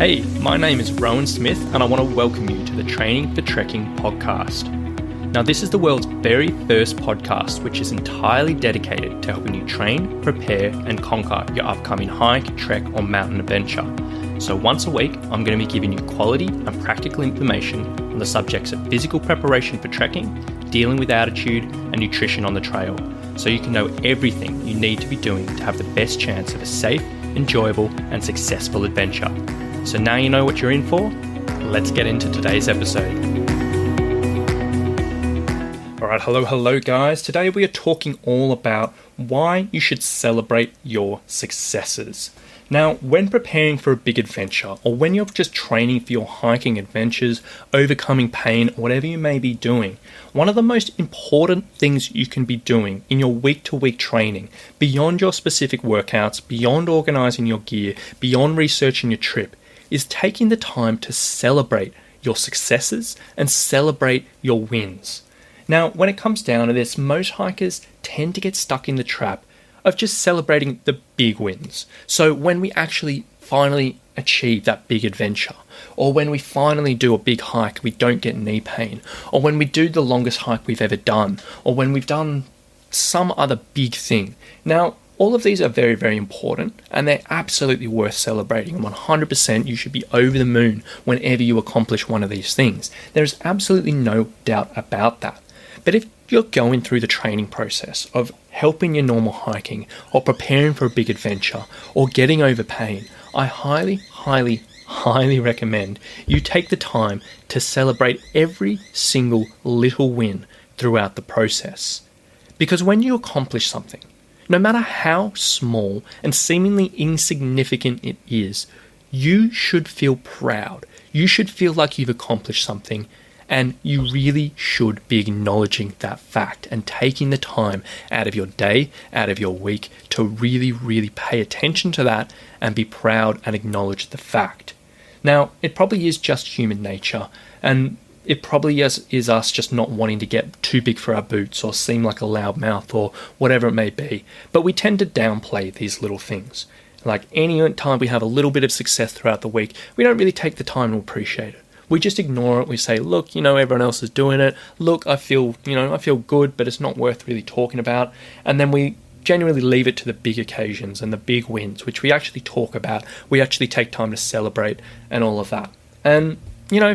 Hey, my name is Rowan Smith and I want to welcome you to the Training for Trekking podcast. Now, this is the world's very first podcast which is entirely dedicated to helping you train, prepare and conquer your upcoming hike, trek or mountain adventure. So once a week, I'm going to be giving you quality and practical information on the subjects of physical preparation for trekking, dealing with altitude and nutrition on the trail, so you can know everything you need to be doing to have the best chance of a safe, enjoyable and successful adventure. So now you know what you're in for, let's get into today's episode. Alright, hello guys. Today we are talking all about why you should celebrate your successes. Now, when preparing for a big adventure, or when you're just training for your hiking adventures, overcoming pain, whatever you may be doing, one of the most important things you can be doing in your week-to-week training, beyond your specific workouts, beyond organizing your gear, beyond researching your trip, is taking the time to celebrate your successes and celebrate your wins. Now, when it comes down to this, most hikers tend to get stuck in the trap of just celebrating the big wins. So when we actually finally achieve that big adventure, or when we finally do a big hike, we don't get knee pain, or when we do the longest hike we've ever done, or when we've done some other big thing. Now, all of these are very, very important and they're absolutely worth celebrating. And 100% you should be over the moon whenever you accomplish one of these things. There's absolutely no doubt about that. But if you're going through the training process of helping your normal hiking or preparing for a big adventure or getting over pain, I highly recommend you take the time to celebrate every single little win throughout the process. Because when you accomplish something, no matter how small and seemingly insignificant it is, you should feel proud. You should feel like you've accomplished something, and you really should be acknowledging that fact and taking the time out of your day, out of your week, to really pay attention to that and be proud and acknowledge the fact. Now, it probably is just human nature, and it probably is us just not wanting to get too big for our boots or seem like a loudmouth or whatever it may be. But we tend to downplay these little things. Like any time we have a little bit of success throughout the week, we don't really take the time to appreciate it. We just ignore it. We say, look, everyone else is doing it. Look, I feel good, but it's not worth really talking about. And then we genuinely leave it to the big occasions and the big wins, which we actually talk about. We actually take time to celebrate and all of that. And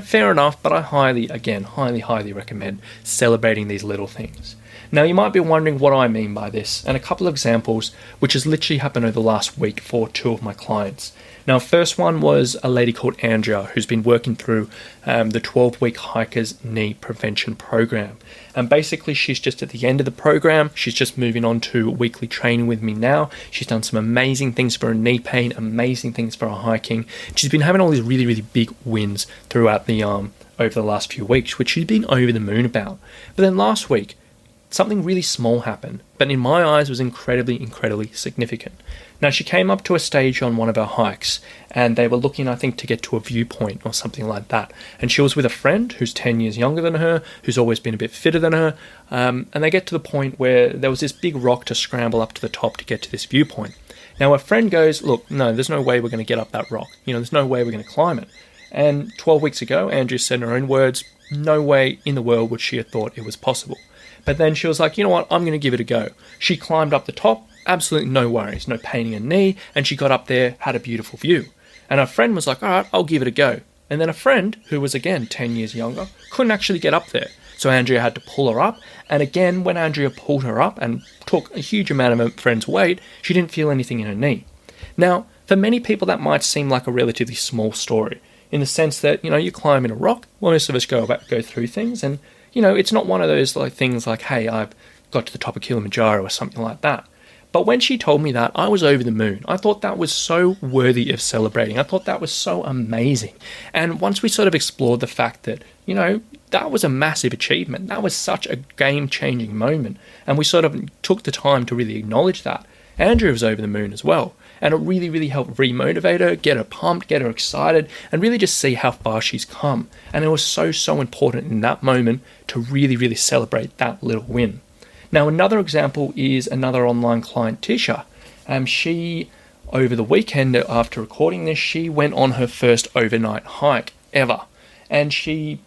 fair enough, but I highly recommend celebrating these little things. Now, you might be wondering what I mean by this, and a couple of examples, which has literally happened over the last week for two of my clients. Now, first one was a lady called Andrea, who's been working through the 12-week Hiker's Knee Prevention Program. And basically, she's just at the end of the program. She's just moving on to weekly training with me now. She's done some amazing things for her knee pain, amazing things for her hiking. She's been having all these really big wins throughout the over the last few weeks, which she's been over the moon about. But then last week, something really small happened, but in my eyes was incredibly significant. Now, she came up to a stage on one of her hikes, and they were looking, I think, to get to a viewpoint or something like that. And she was with a friend who's 10 years younger than her, who's always been a bit fitter than her, and they get to the point where there was this big rock to scramble up to the top to get to this viewpoint. Now, her friend goes, look, no, there's no way we're going to get up that rock. There's no way we're going to climb it. And 12 weeks ago, Andrea said in her own words, no way in the world would she have thought it was possible. But then she was like, you know what, I'm going to give it a go. She climbed up the top, absolutely no worries, no pain in her knee, and she got up there, had a beautiful view. And her friend was like, all right, I'll give it a go. And then a friend, who was again 10 years younger, couldn't actually get up there. So Andrea had to pull her up, and again, when Andrea pulled her up and took a huge amount of her friend's weight, she didn't feel anything in her knee. Now, for many people, that might seem like a relatively small story, in the sense that, you climb in a rock, most of us go through things, and it's not one of those things like, hey, I've got to the top of Kilimanjaro or something like that. But when she told me that, I was over the moon. I thought that was so worthy of celebrating. I thought that was so amazing. And once we sort of explored the fact that, that was a massive achievement. That was such a game-changing moment. And we sort of took the time to really acknowledge that. Andrea was over the moon as well. And it really helped re-motivate her, get her pumped, get her excited, and really just see how far she's come. And it was so important in that moment to really celebrate that little win. Now, another example is another online client, Tisha. She over the weekend after recording this, she went on her first overnight hike ever. And she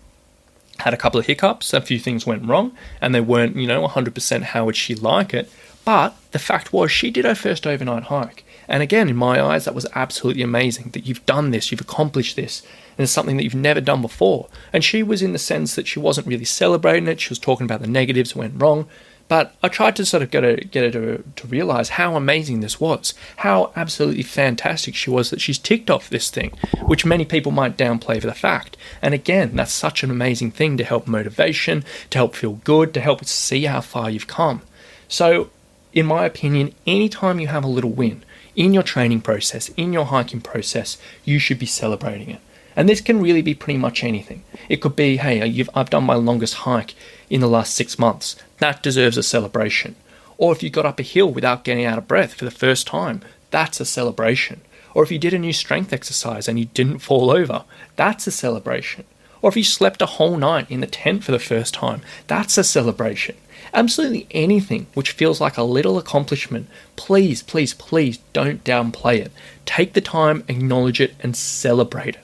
had a couple of hiccups, a few things went wrong, and they weren't, 100% how would she like it. But the fact was, she did her first overnight hike. And again, in my eyes, that was absolutely amazing that you've done this, you've accomplished this, and it's something that you've never done before. And she was in the sense that she wasn't really celebrating it. She was talking about the negatives that went wrong. But I tried to sort of get her to realize how amazing this was, how absolutely fantastic she was that she's ticked off this thing, which many people might downplay for the fact. And again, that's such an amazing thing to help motivation, to help feel good, to help see how far you've come. So, in my opinion, anytime you have a little win in your training process, in your hiking process, you should be celebrating it. And this can really be pretty much anything. It could be, hey, I've done my longest hike in the last 6 months. That deserves a celebration. Or if you got up a hill without getting out of breath for the first time, that's a celebration. Or if you did a new strength exercise and you didn't fall over, that's a celebration. Or if you slept a whole night in the tent for the first time, that's a celebration. Absolutely anything which feels like a little accomplishment, please, please, please don't downplay it. Take the time, acknowledge it, and celebrate it.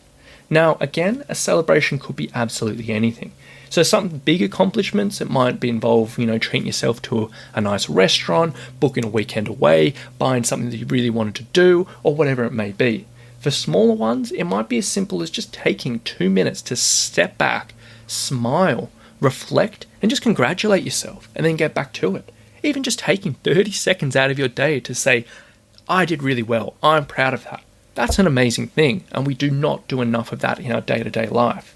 Now, again, a celebration could be absolutely anything. So some big accomplishments, it might be involve, treating yourself to a nice restaurant, booking a weekend away, buying something that you really wanted to do, or whatever it may be. For smaller ones, it might be as simple as just taking 2 minutes to step back, smile, reflect, and just congratulate yourself, and then get back to it. Even just taking 30 seconds out of your day to say, I did really well, I'm proud of that. That's an amazing thing, and we do not do enough of that in our day-to-day life.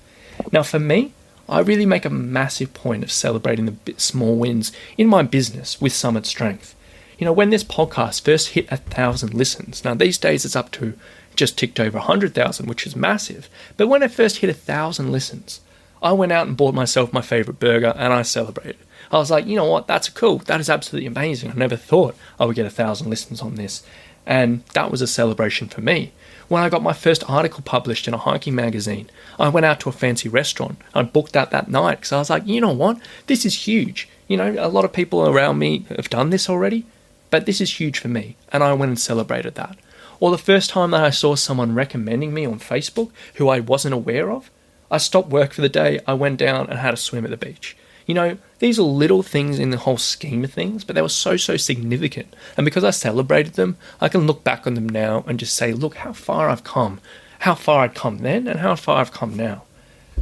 Now, for me, I really make a massive point of celebrating the small wins in my business with Summit Strength. When this podcast first hit 1,000 listens, now these days it's up to just ticked over 100,000, which is massive. But when it first hit 1,000 listens, I went out and bought myself my favorite burger and I celebrated. I was like, you know what, that's cool. That is absolutely amazing. I never thought I would get 1,000 listens on this. And that was a celebration for me. When I got my first article published in a hiking magazine, I went out to a fancy restaurant. I booked that night because I was like, you know what? This is huge. A lot of people around me have done this already, but this is huge for me. And I went and celebrated that. Or the first time that I saw someone recommending me on Facebook who I wasn't aware of, I stopped work for the day, I went down and had a swim at the beach. These are little things in the whole scheme of things, but they were so significant. And because I celebrated them, I can look back on them now and just say, look how far I've come. How far I'd come then and how far I've come now.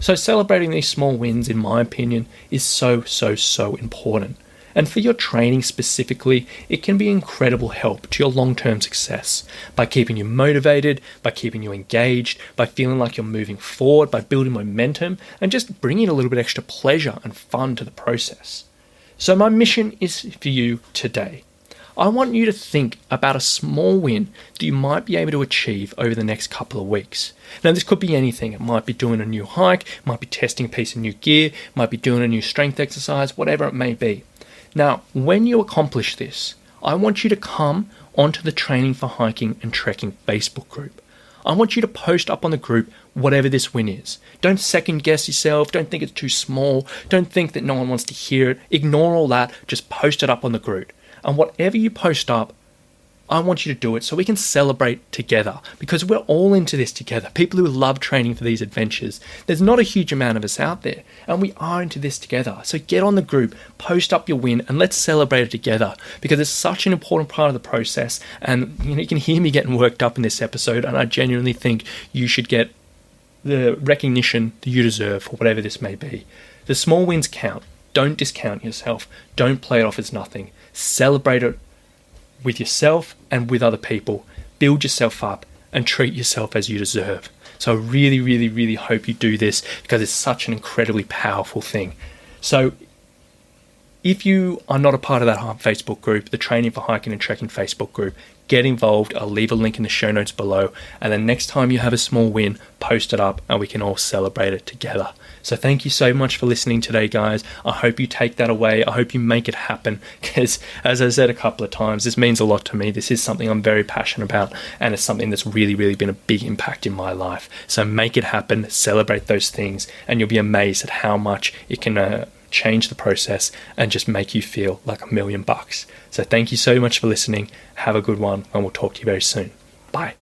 So celebrating these small wins, in my opinion, is so important. And for your training specifically, it can be incredible help to your long-term success by keeping you motivated, by keeping you engaged, by feeling like you're moving forward, by building momentum, and just bringing a little bit extra pleasure and fun to the process. So my mission is for you today. I want you to think about a small win that you might be able to achieve over the next couple of weeks. Now, this could be anything. It might be doing a new hike, it might be testing a piece of new gear, it might be doing a new strength exercise, whatever it may be. Now, when you accomplish this, I want you to come onto the Training for Hiking and Trekking Facebook group. I want you to post up on the group whatever this win is. Don't second guess yourself. Don't think it's too small. Don't think that no one wants to hear it. Ignore all that. Just post it up on the group. And whatever you post up, I want you to do it so we can celebrate together, because we're all into this together. People who love training for these adventures. There's not a huge amount of us out there, and we are into this together. So get on the group, post up your win, and let's celebrate it together, because it's such an important part of the process. And you can hear me getting worked up in this episode, and I genuinely think you should get the recognition that you deserve for whatever this may be. The small wins count. Don't discount yourself. Don't play it off as nothing. Celebrate it with yourself and with other people. Build yourself up and treat yourself as you deserve. So I really hope you do this, because it's such an incredibly powerful thing. So if you are not a part of that Facebook group, the Training for Hiking and Trekking Facebook group, get involved. I'll leave a link in the show notes below. And then next time you have a small win, post it up and we can all celebrate it together. So thank you so much for listening today, guys. I hope you take that away. I hope you make it happen, because as I said a couple of times, this means a lot to me. This is something I'm very passionate about, and it's something that's really been a big impact in my life. So make it happen, celebrate those things, and you'll be amazed at how much it can change the process and just make you feel like $1,000,000. So thank you so much for listening. Have a good one, and we'll talk to you very soon. Bye.